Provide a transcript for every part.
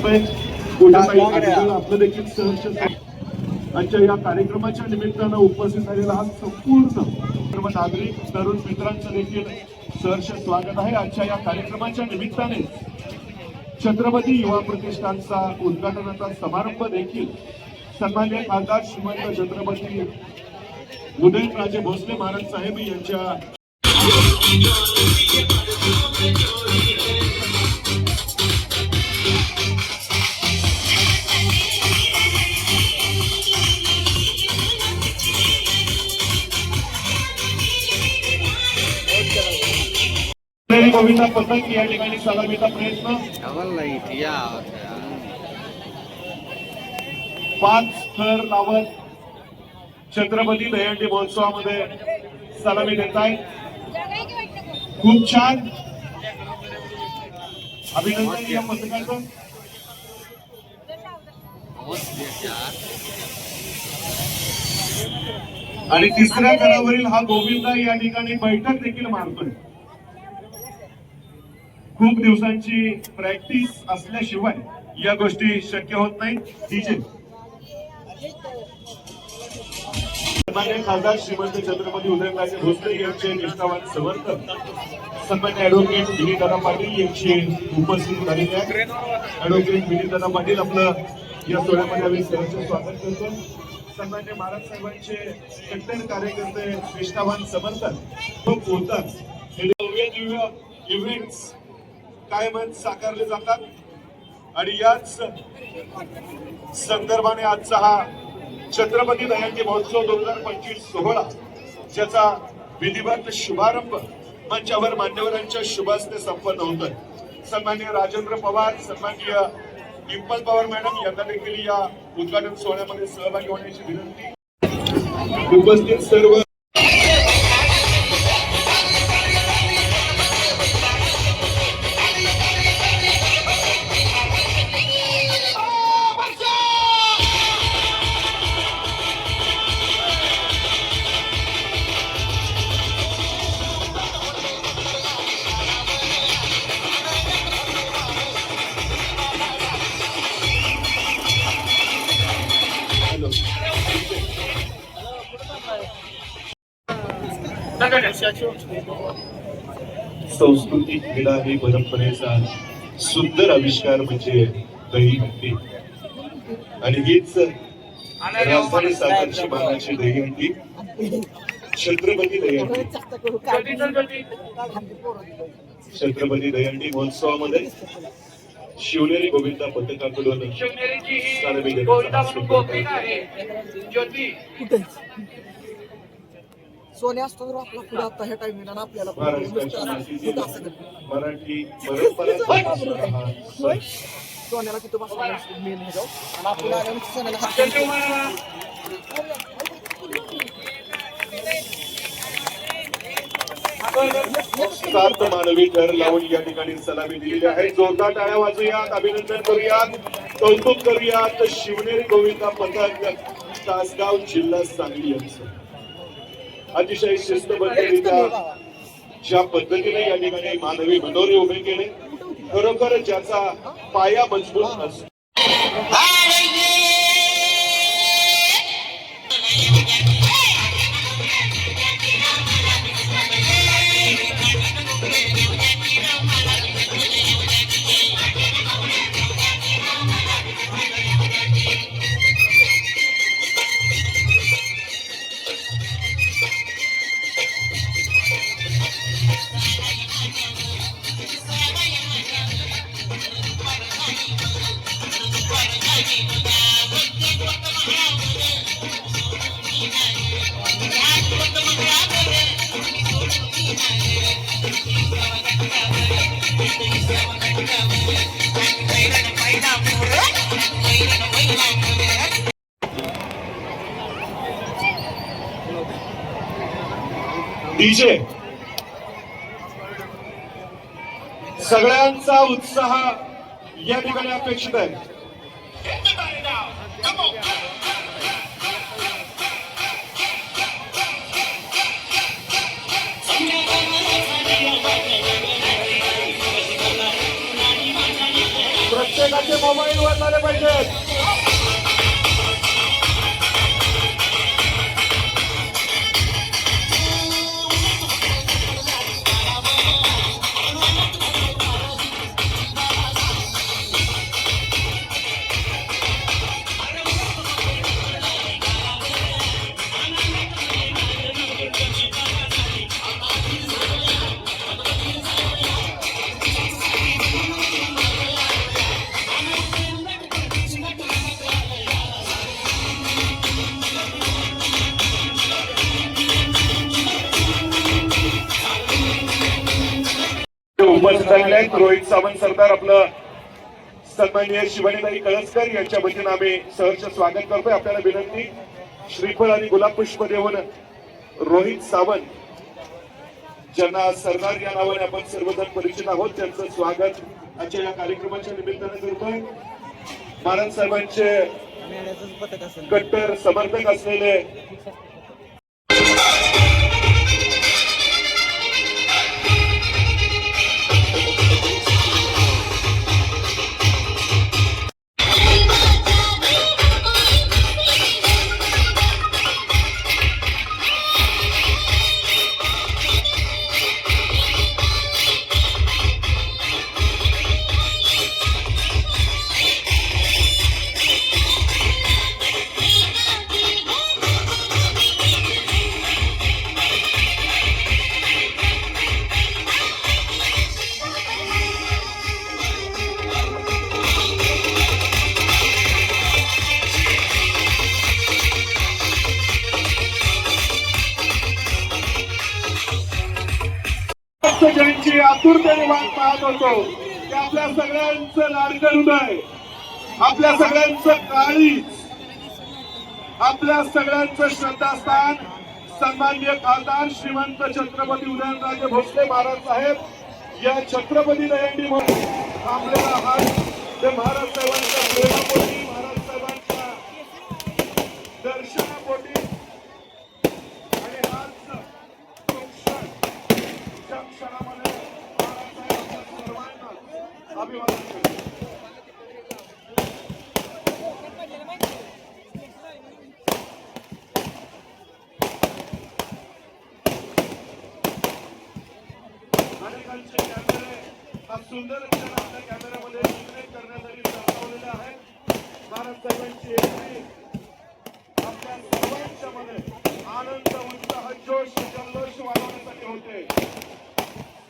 रुपये आपलं देखील सहर्ष आजच्या या कार्यक्रमाच्या निमित्तानं उपस्थित झालेला हा संपूर्ण सर्व नागरिक तरुण मित्रांचं देखील सहर्ष स्वागत आहे। आजच्या या कार्यक्रमाच्या निमित्ताने छत्रपती युवा प्रतिष्ठानचा उद्घाटनाचा समारंभ देखील सन्माननीय खासदार श्रीमंत छत्रपती उदयनराजे भोसले महाराज साहेब यांच्या गोविंदा पतंग या ठिकाणी सलामीचा प्रयत्न 5 थर लावत छत्रपती दहीहंडी महोत्सवामध्ये सलामी देत आहे। खूप छान अभिनंदन या पथकाचं। आणि तिसऱ्या थरावरील हा गोविंदा या ठिकाणी बैठक देखील मारतोय। खूप दिवसांची प्रॅक्टिस असल्याशिवाय या गोष्टी शक्य होत नाही। डीजे सन्मान्य खासदार श्रीमंत छत्रपती उदयनराजे भोसले यांचे निष्ठावान समर्थक सन्मान्य ऍडव्होकेट विनीतदादा पाटील यांची उपस्थित झालेली आहे। ऍडव्होकेट विनीतदादा पाटील आपलं या सोहळ्यामध्ये आम्ही सहर्ष स्वागत करतो। सन्मान्य महाराज साहेबांचे कट्टर कार्यकर्ते निष्ठावान समर्थक खूप होतात। हे दिव्य इव्हेंट्स कायमच साकारले जातात आणि याच संदर्भाने आजचा हा छत्रपती दहीहंडी महोत्सव 2025 सोहळा ज्याचा विधिवत शुभारंभ मंचावर मान्यवरांच्या शुभ हस्ते संपन्न होतोय। सन्माननीय राजेंद्र पवार, सन्माननीय डिंपल पवार मॅडम यांना देखील या उद्घाटन सोहळ्यामध्ये सहभागी होण्याची विनंती। उपस्थित सर्व सांस्कृतिक क्रीडा ही परंपरेचा सुंदर आविष्कार म्हणजे दहीहंडी आणि हीच राजधानी सातारची मानाची दहीहंडी छत्रपती दहीहंडी। छत्रपती दहीहंडी महोत्सवामध्ये शिवनेरी गोविंदा पथकाकडून सोने असतो तर आपला पुढे आता ह्या टाइमिंगला ना आपल्याला मराठी परंपरा सोन्याला तिथं बसला मेन हे जाऊ आणि आपल्याला सोन्याला सात मानवी ठर लावून या ठिकाणी सलामी दिलेली आहे। जोरदार टाळ्या वाजूयात, अभिनंदन करूयात, कौतुक करूयात शिवनेरी गोविंदा पथक तासगाव जिल्हा सांगली यांचं। अतिशय शिस्तबद्धरित्या ज्या पद्धतीने या ठिकाणी मानवी मनोरे उभे केले, खरोखर ज्याचा पाया मजबूत असतो। डीजे सगळ्यांचा उत्साह या ठिकाणी अपेक्षित आहे। प्रत्येकाच्या सगळ्यांचे मोबाईल वर झाले पाहिजेत. उपस्थित झालेले आहेत रोहित सावंत सरदार, आपलं सन्माननीय शिवानीताई कळसकर यांच्या वतीनं आम्ही सहर्ष स्वागत करतोय. आपल्याला विनंती, श्रीफळ आणि गुलाब पुष्प देऊन रोहित सावंत, ज्यांना सरदार या नावाने आपण सर्वजण परिचित आहोत, त्यांचं स्वागत आजच्या या कार्यक्रमाच्या निमित्तानं करतोय. महाराज साहेबांचे कट्टर समर्थक असलेले ज्यांची आतुरतेने वाट पाहत होतो, ते आपल्या सगळ्यांचं लाडकं हृदय, आपल्या सगळ्यांचं काळीज, आपल्या सगळ्यांचं श्रद्धास्थान सन्माननीय खासदार श्रीमंत छत्रपती उदयनराजे भोसले महाराज साहेब या छत्रपती दहीहंडी म्हणून थांबलेला आहात. ते महाराज साहेबांच्या प्रेमापोटी, महाराज साहेबांच्या दर्शनापोटी आणि आज तो क्षण, ज्या क्षणामध्ये महाराज साहेब आपल्या सर्वांना अभिवादन करतात. अनेकांचे कॅमेरे हा सुंदर क्षण आपल्या कॅमेऱ्यामध्ये चित्रित करण्यासाठी सरसावलेले आहेत. महाराज साहेबांची एंट्री आपल्या सर्वांच्या मध्ये आनंद, उत्साह, जोश, जल्लोष वाढवण्यासाठी होते.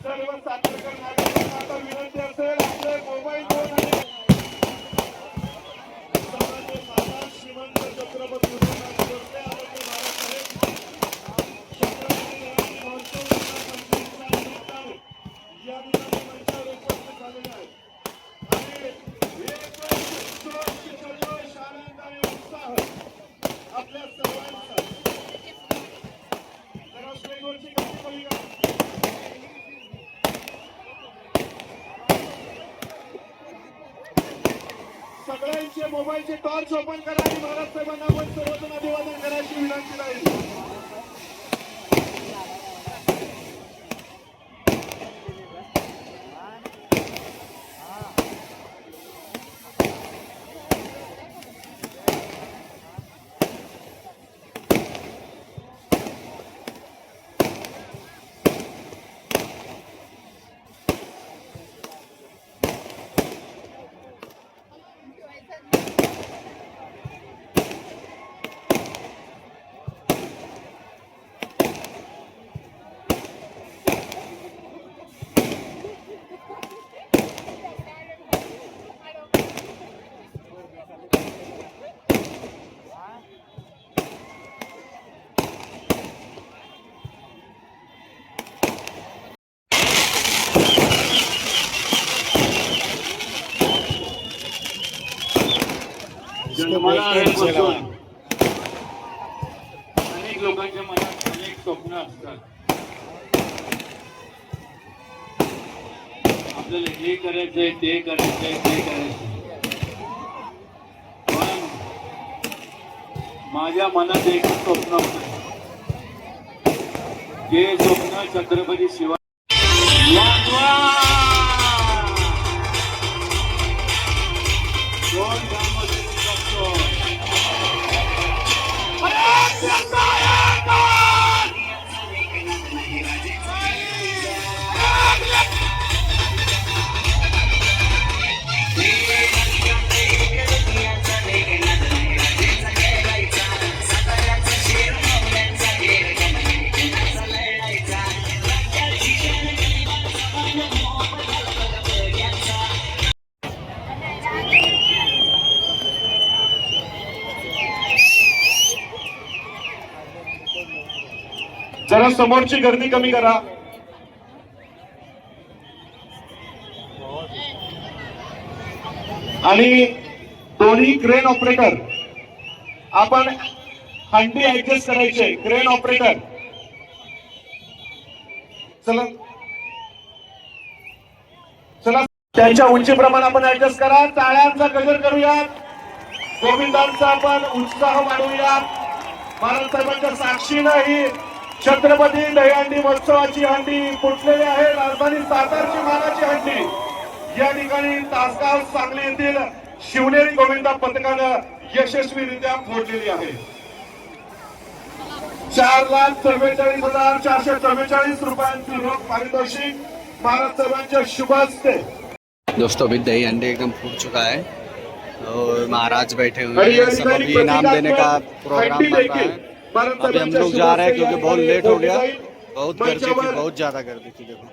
सर्व सातारकर नागरिकांना आता विनंती असेल, आपले मोबाईल फोन आणि सन्माननीय खासदार श्रीमंत छत्रपती उदयनराजे भोसले आदरणीय महाराज साहेब छत्रपती दहीहंडी महोत्सव 2025 निमित्ताने या ठिकाणी मंचावर उपस्थित झालेले आहेत आणि एकच जोश, जल्लोष, आनंद आणि उत्साह आपल्या सर्वांचा. जरा स्टेजवरची गर्दी बघूया. सगळ्यांचे मोबाईलचे टॉर्च ओपन करा आणि महाराज साहेबांना आपण सर्वजण अभिवादन करायची विनंती राहील. अनेक लोकांच्या मनात अनेक स्वप्न असतात. आपल्याला हे करायचंय, ते करायचंय, ते करायचंय. पण माझ्या मनात एकच स्वप्न होतं, जे स्वप्न छत्रपती शिवाजी जरा समोरची गर्दी कमी करा. आणि दोन्ही क्रेन ऑपरेटर आपण हंडी ऍडजस्ट करायचे. क्रेन ऑपरेटर चला चला त्यांच्या उंचीप्रमाणे आपण ऍडजस्ट करा. टाळ्यांचा गजर करूयात. गोविंदांचा आपण उत्साह वाढवूयात. महाराज साहेबांच्या साक्षीनं ही छत्रपती दहीहंडी महोत्सवाची हंडी फुटलेली आहे. राजधानी सातारची मानाची हंडी या ठिकाणी तासगाव सांगली येथील शिवनेरी गोविंदा पथकानं यशस्वीरित्या फोडलेली आहे. 4,44,444 रुपयांची रोख पारितोषिक महाराज साहेबांच्या शुभ हस्ते. दोस्तों अभी दही हंडी एकदम फूट चुका है और महाराज बैठे हुए हैं. सब अभी इनाम देने का प्रोग्राम बन रहा है. अभी हम लोग जा रहे हैं क्योंकि बहुत लेट हो गया. बहुत गर्दी थी, बहुत ज्यादा गर्दी थी. देखो